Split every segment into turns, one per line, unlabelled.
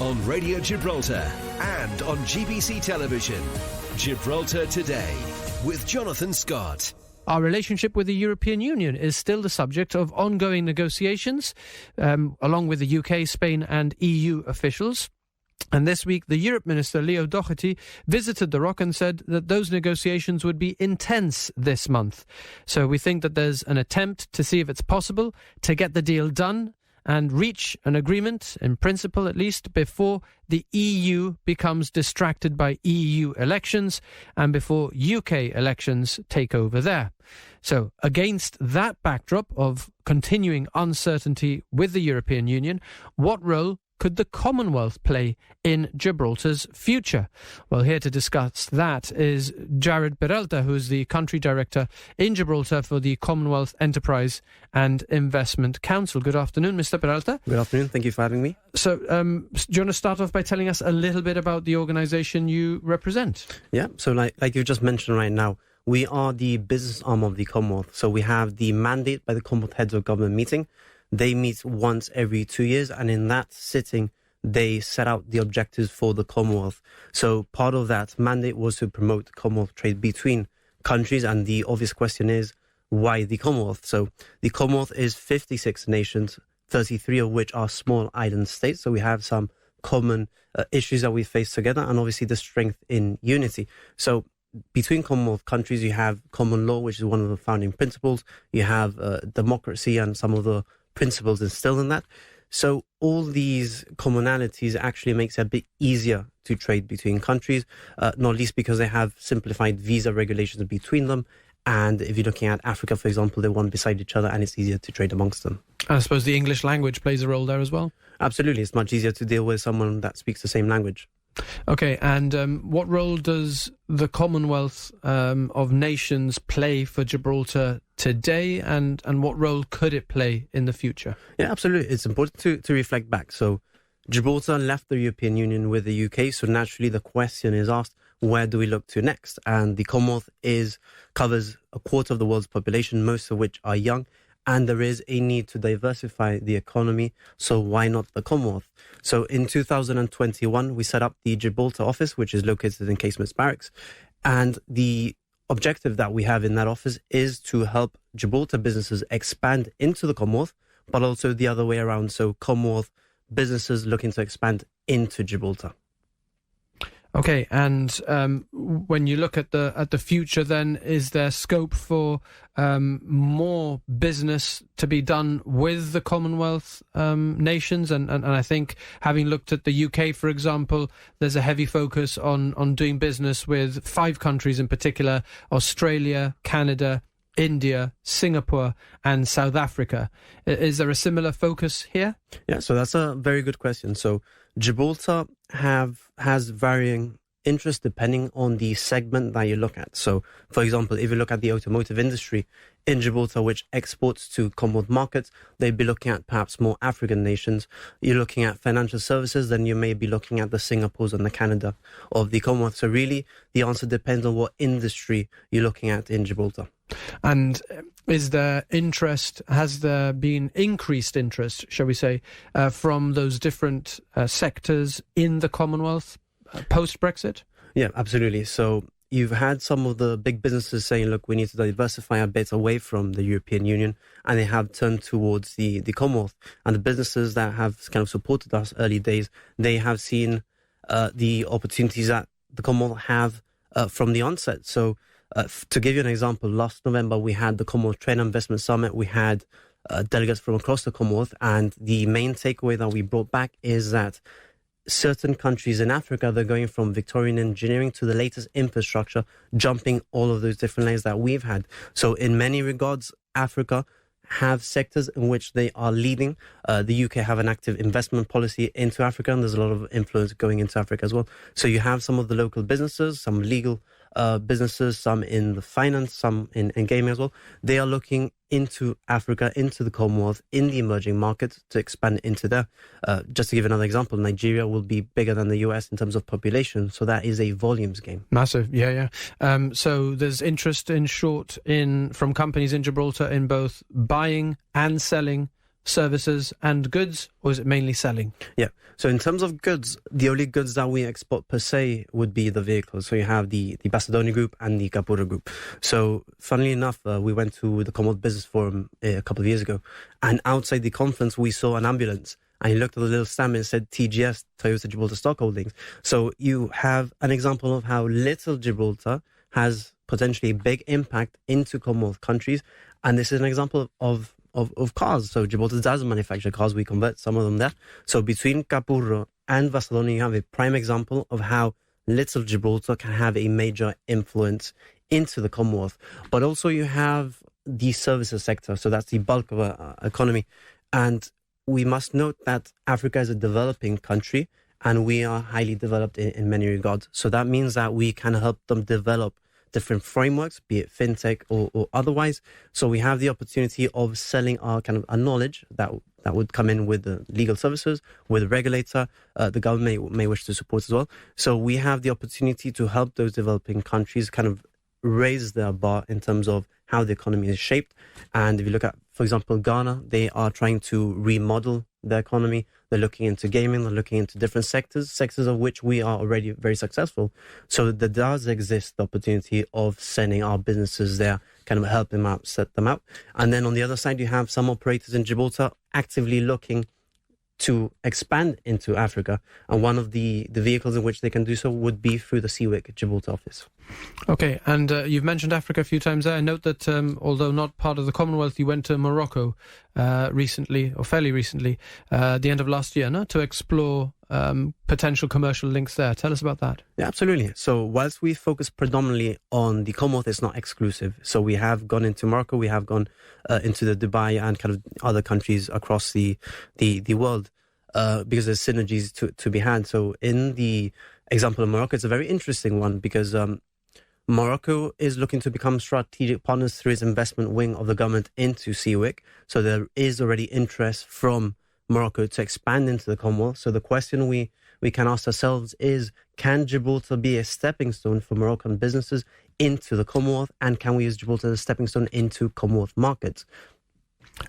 on Radio Gibraltar and on GBC Television. Gibraltar Today with Jonathan Scott.
Our relationship with the European Union is still the subject of ongoing negotiations, along with the UK, Spain and EU officials. And this week, the Europe Minister, Leo Doherty, visited the ROC and said that those negotiations would be intense this month. So we think that there's an attempt to see if it's possible to get the deal done and reach an agreement, in principle at least, before the EU becomes distracted by EU elections and before UK elections take over there. So against that backdrop of continuing uncertainty with the European Union, what role could the Commonwealth play in Gibraltar's future? Well, here to discuss that is Jared Peralta, who is the Country Director in Gibraltar for the Commonwealth Enterprise and Investment Council. Good afternoon, Mr. Peralta.
Good afternoon. Thank you for having me.
So, do you want to start off by telling us a little bit about the organisation you represent?
Yeah, so like you just mentioned right now, we are the business arm of the Commonwealth. So we have the mandate by the Commonwealth Heads of Government meeting. They meet once every 2 years, and in that sitting, they set out the objectives for the Commonwealth. So part of that mandate was to promote Commonwealth trade between countries, and the obvious question is, why the Commonwealth? So the Commonwealth is 56 nations, 33 of which are small island states. So we have some common issues that we face together, and obviously the strength in unity. So between Commonwealth countries, you have common law, which is one of the founding principles. You have democracy and some of the principles instilled in that. So all these commonalities actually makes it a bit easier to trade between countries, not least because they have simplified visa regulations between them. And if you're looking at Africa, for example, they're one beside each other and it's easier to trade amongst them.
I suppose the English language plays a role there as well?
Absolutely. It's much easier to deal with someone that speaks the same language.
Okay, and what role does the Commonwealth of Nations play for Gibraltar today, and what role could it play in the future?
Yeah, absolutely. It's important to reflect back. So Gibraltar left the European Union with the UK, so naturally the question is asked, where do we look to next? And the Commonwealth covers a quarter of the world's population, most of which are young, and there is a need to diversify the economy, so why not the Commonwealth? So in 2021, we set up the Gibraltar office, which is located in Casemates Barracks, and the objective that we have in that office is to help Gibraltar businesses expand into the Commonwealth, but also the other way around, so Commonwealth businesses looking to expand into Gibraltar.
Okay, and when you look at the future, then is there scope for more business to be done with the Commonwealth nations? And I think, having looked at the UK, for example, there's a heavy focus on doing business with 5 countries in particular: Australia, Canada, India, Singapore and South Africa. Is there a similar focus here?
Yeah, so that's a very good question. So Gibraltar has varying interests depending on the segment that you look at. So, for example, if you look at the automotive industry in Gibraltar, which exports to Commonwealth markets, they'd be looking at perhaps more African nations. You're looking at financial services, then you may be looking at the Singapores and the Canada of the Commonwealth. So really, the answer depends on what industry you're looking at in Gibraltar.
And is there interest, has there been increased interest, shall we say, from those different sectors in the Commonwealth post-Brexit?
Yeah, absolutely. So you've had some of the big businesses saying, look, we need to diversify a bit away from the European Union, and they have turned towards the Commonwealth. And the businesses that have kind of supported us early days, they have seen the opportunities that the Commonwealth have from the onset. So to give you an example, last November we had the Commonwealth Trade and Investment Summit. We had delegates from across the Commonwealth, and the main takeaway that we brought back is that certain countries in Africa, they're going from Victorian engineering to the latest infrastructure, jumping all of those different layers that we've had. So in many regards, Africa have sectors in which they are leading. The UK have an active investment policy into Africa, and there's a lot of influence going into Africa as well. So you have some of the local businesses, some legal businesses, some in the finance, some in gaming as well. They are looking into Africa, into the Commonwealth, in the emerging markets to expand into there. Just to give another example, Nigeria will be bigger than the US in terms of population, so that is a volumes game.
Massive, yeah. So there's interest, in short, from companies in Gibraltar in both buying and selling services and goods, or is it mainly selling?
Yeah. So in terms of goods, the only goods that we export per se would be the vehicles. So you have the Basadoni Group and the Capurro Group. So funnily enough, we went to the Commonwealth Business Forum a couple of years ago, and outside the conference we saw an ambulance. And he looked at the little stamp and it said TGS, Toyota Gibraltar Stock Holdings. So you have an example of how little Gibraltar has potentially a big impact into Commonwealth countries. And this is an example of cars. So Gibraltar does manufacture cars. We convert some of them there. So between Capurro and Vasaloni, you have a prime example of how little Gibraltar can have a major influence into the Commonwealth. But also you have the services sector. So that's the bulk of our economy. And we must note that Africa is a developing country and we are highly developed in many regards. So that means that we can help them develop different frameworks, be it fintech or otherwise. So we have the opportunity of selling our kind of a knowledge that would come in with the legal services, with the regulator. The government may wish to support as well. So we have the opportunity to help those developing countries kind of raise their bar in terms of how the economy is shaped. And if you look at, for example, Ghana, they are trying to remodel their economy. They're looking into gaming, they're looking into different sectors of which we are already very successful. So there does exist the opportunity of sending our businesses there, kind of help them out, set them out. And then on the other side, you have some operators in Gibraltar actively looking to expand into Africa. And one of the vehicles in which they can do so would be through the CWEIC Gibraltar office.
Okay, and you've mentioned Africa a few times there. I note that although not part of the Commonwealth, you went to Morocco recently, or fairly recently, the end of last year, no? To explore potential commercial links there. Tell us about that.
Yeah, absolutely. So whilst we focus predominantly on the Commonwealth, it's not exclusive. So we have gone into Morocco, we have gone into the Dubai and kind of other countries across the world because there's synergies to be had. So in the example of Morocco, it's a very interesting one because Morocco is looking to become strategic partners through its investment wing of the government into CWEIC. So there is already interest from Morocco to expand into the Commonwealth. So the question we can ask ourselves is, can Gibraltar be a stepping stone for Moroccan businesses into the Commonwealth? And can we use Gibraltar as a stepping stone into Commonwealth markets?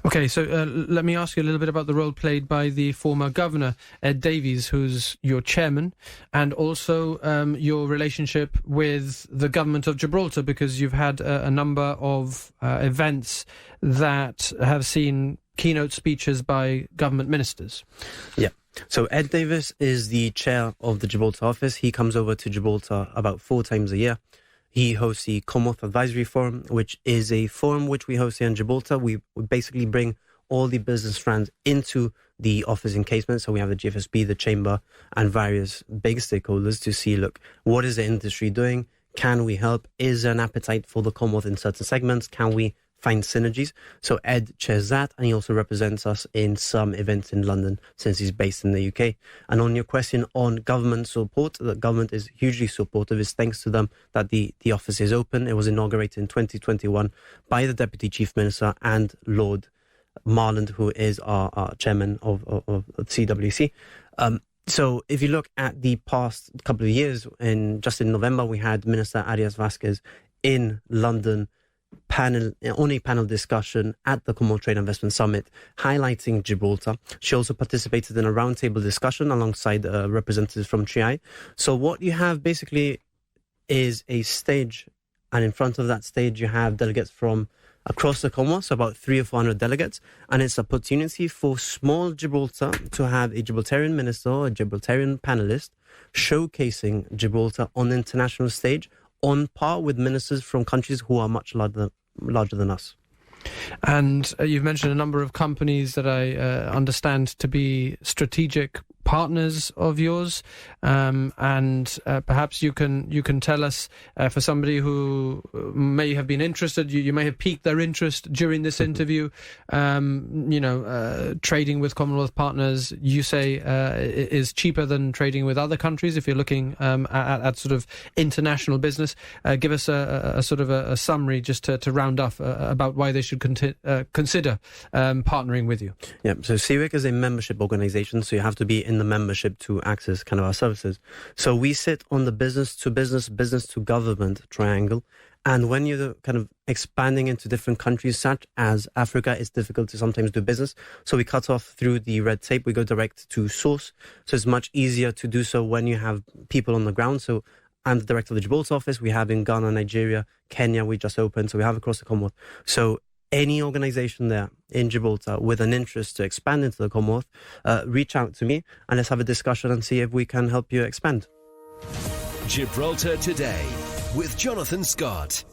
Okay, so let me ask you a little bit about the role played by the former governor, Ed Davies, who's your chairman, and also your relationship with the government of Gibraltar, because you've had a number of events that have seen keynote speeches by government ministers. Yeah.
So Ed Davies is the chair of the Gibraltar office. He comes over to Gibraltar about 4 times a year. He hosts the Commonwealth Advisory Forum, which is a forum which we host here in Gibraltar. We basically bring all the business strands into the office encasement. So we have the GFSB, the Chamber, and various big stakeholders to see, look, what is the industry doing? Can we help? Is there an appetite for the Commonwealth in certain segments? Can we find synergies? So Ed chairs that, and he also represents us in some events in London since he's based in the UK. And on your question on government support, the government is hugely supportive. It's thanks to them that the office is open. It was inaugurated in 2021 by the Deputy Chief Minister and Lord Marland, who is our chairman of CWEIC. So if you look at the past couple of years, just in November, we had Minister Arias Vasquez in London on a panel discussion at the Commonwealth Trade Investment Summit highlighting Gibraltar. She also participated in a roundtable discussion alongside representatives from CWEIC. So what you have basically is a stage, and in front of that stage you have delegates from across the Commonwealth, so about 300 or 400 delegates, and it's an opportunity for small Gibraltar to have a Gibraltarian minister or a Gibraltarian panelist showcasing Gibraltar on the international stage on par with ministers from countries who are much larger than us.
And you've mentioned a number of companies that I understand to be strategic partners of yours, and perhaps you can tell us, for somebody who may have been interested, you may have piqued their interest during this interview, trading with Commonwealth partners, you say is cheaper than trading with other countries if you're looking at sort of international business. Give us a sort of a summary just to round off about why they should consider partnering with you.
Yeah, so CWEIC is a membership organization, so you have to be in the membership to access kind of our services. So we sit on the business to business, business to government triangle, And when you're kind of expanding into different countries, such as Africa, it's difficult to sometimes do business. So we cut off through the red tape. We go direct to source. So it's much easier to do so when you have people on the ground. So I'm the director of the Gibraltar office. We have in Ghana, Nigeria, Kenya, we just opened. So we have across the Commonwealth. So any organization there in Gibraltar with an interest to expand into the Commonwealth, reach out to me and let's have a discussion and see if we can help you expand.
Gibraltar Today with Jonathan Scott.